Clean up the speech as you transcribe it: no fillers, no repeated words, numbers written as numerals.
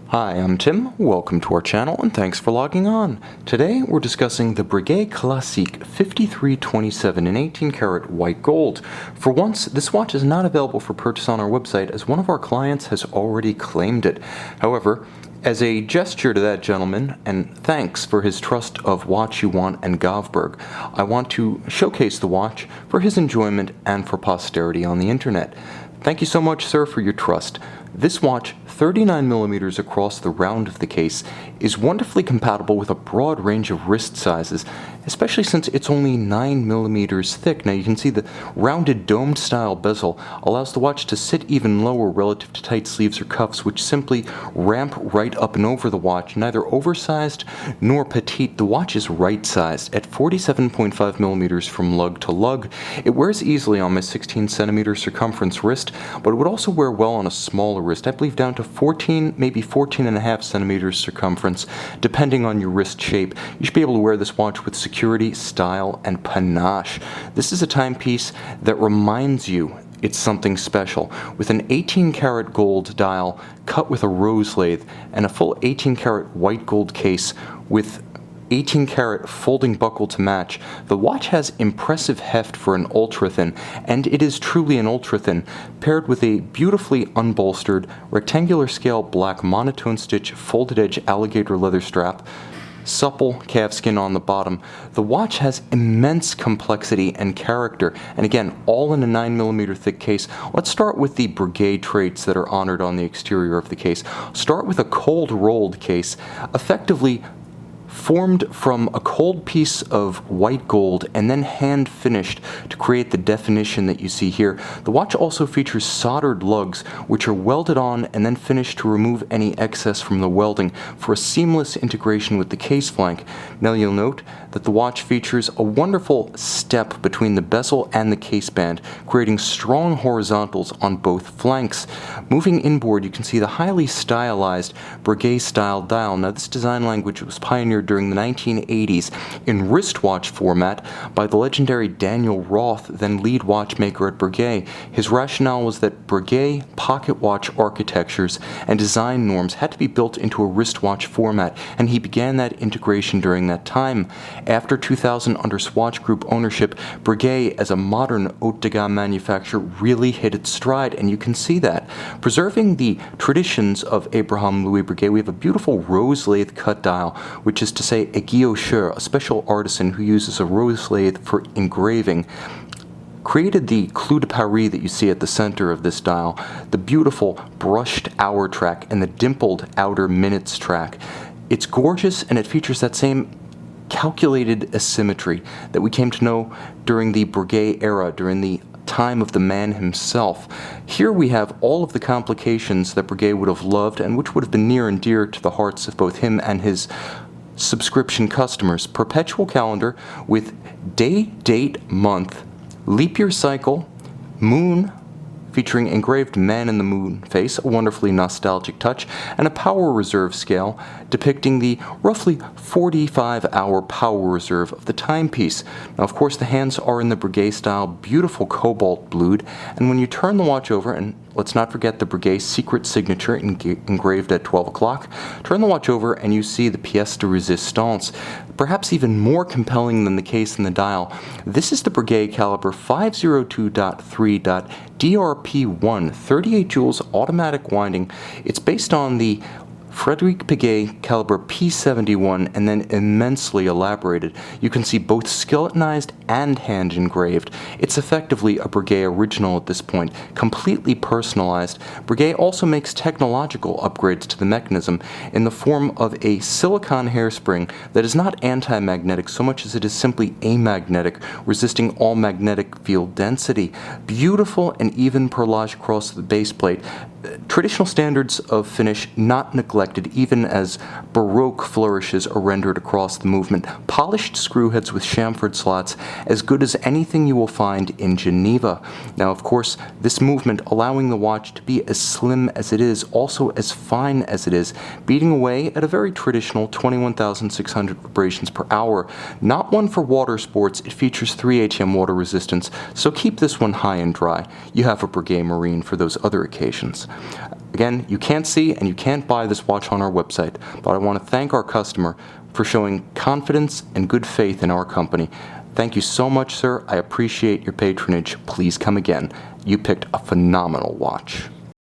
Hi, I'm Tim. Welcome to our channel and thanks for logging on. Today we're discussing the Breguet Classique 5327 in 18 karat white gold. For once, this watch is not available for purchase on our website as one of our clients has already claimed it. However, as a gesture to that gentleman, and thanks for his trust of Watch You Want and Govberg, I want to showcase the watch for his enjoyment and for posterity on the internet. Thank you so much, sir, for your trust. This watch, 39mm across the round of the case, is wonderfully compatible with a broad range of wrist sizes, especially since it's only 9mm thick. Now you can see the rounded domed style bezel allows the watch to sit even lower relative to tight sleeves or cuffs, which simply ramp right up and over the watch. Neither oversized nor petite, the watch is right sized at 47.5mm from lug to lug. It wears easily on my 16cm circumference wrist, but it would also wear well on a smaller wrist, I believe down to 14, maybe 14.5cm circumference, depending on your wrist shape. You should be able to wear this watch with security, style, and panache. This is a timepiece that reminds you it's something special, with an 18 karat gold dial cut with a rose lathe and a full 18 karat white gold case with 18 karat folding buckle to match. The watch has impressive heft for an ultra thin, and it is truly an ultra thin, paired with a beautifully unbolstered rectangular scale black monotone stitch folded edge alligator leather strap, supple calfskin on the bottom. The watch has immense complexity and character, and again, all in a 9mm thick case. Let's start with the Breguet traits that are honored on the exterior of the case. Start with a cold rolled case, effectively formed from a cold piece of white gold and then hand finished to create the definition that you see here. The watch also features soldered lugs which are welded on and then finished to remove any excess from the welding for a seamless integration with the case flank. Now you'll note that the watch features a wonderful step between the bezel and the case band, creating strong horizontals on both flanks. Moving inboard, you can see the highly stylized Breguet style dial. Now this design language was pioneered during the 1980s in wristwatch format by the legendary Daniel Roth, then lead watchmaker at Breguet. His rationale was that Breguet pocket watch architectures and design norms had to be built into a wristwatch format, and he began that integration during that time. After 2000, under Swatch Group ownership, Breguet as a modern haute de gamme manufacturer really hit its stride, and you can see that. Preserving the traditions of Abraham Louis Breguet, we have a beautiful rose lathe cut dial, which is to say a guillocheur, a special artisan who uses a rose lathe for engraving, created the clou de Paris that you see at the center of this dial, the beautiful brushed hour track, and the dimpled outer minutes track. It's gorgeous, and it features that same calculated asymmetry that we came to know during the Breguet era, during the time of the man himself. Here we have all of the complications that Breguet would have loved and which would have been near and dear to the hearts of both him and his subscription customers. Perpetual calendar with day, date, month, leap year cycle, moon, featuring engraved man in the moon face, a wonderfully nostalgic touch, and a power reserve scale depicting the roughly 45-hour power reserve of the timepiece. Now, of course, the hands are in the Breguet style, beautiful cobalt blued, and when you turn the watch over, and let's not forget the Breguet secret signature engraved at 12 o'clock, turn the watch over and you see the pièce de résistance. Perhaps even more compelling than the case and the dial, this is the Breguet caliber 502.3.DRP1, 38 joules automatic winding. It's based on the Frédéric Breguet caliber P71 and then immensely elaborated. You can see both skeletonized and hand engraved. It's effectively a Breguet original at this point, completely personalized. Breguet also makes technological upgrades to the mechanism in the form of a silicon hairspring that is not anti-magnetic so much as it is simply amagnetic, resisting all magnetic field density. Beautiful and even perlage across the base plate. Traditional standards of finish not neglected even as Baroque flourishes are rendered across the movement. Polished screw heads with chamfered slots, as good as anything you will find in Geneva. Now, of course, this movement allowing the watch to be as slim as it is, also as fine as it is, beating away at a very traditional 21,600 vibrations per hour. Not one for water sports, it features 3 atm water resistance, so keep this one high and dry. You have a Breguet Marine for those other occasions. Again, you can't see and you can't buy this watch on our website, but I want to thank our customer for showing confidence and good faith in our company. Thank you so much, sir. I appreciate your patronage. Please come again. You picked a phenomenal watch.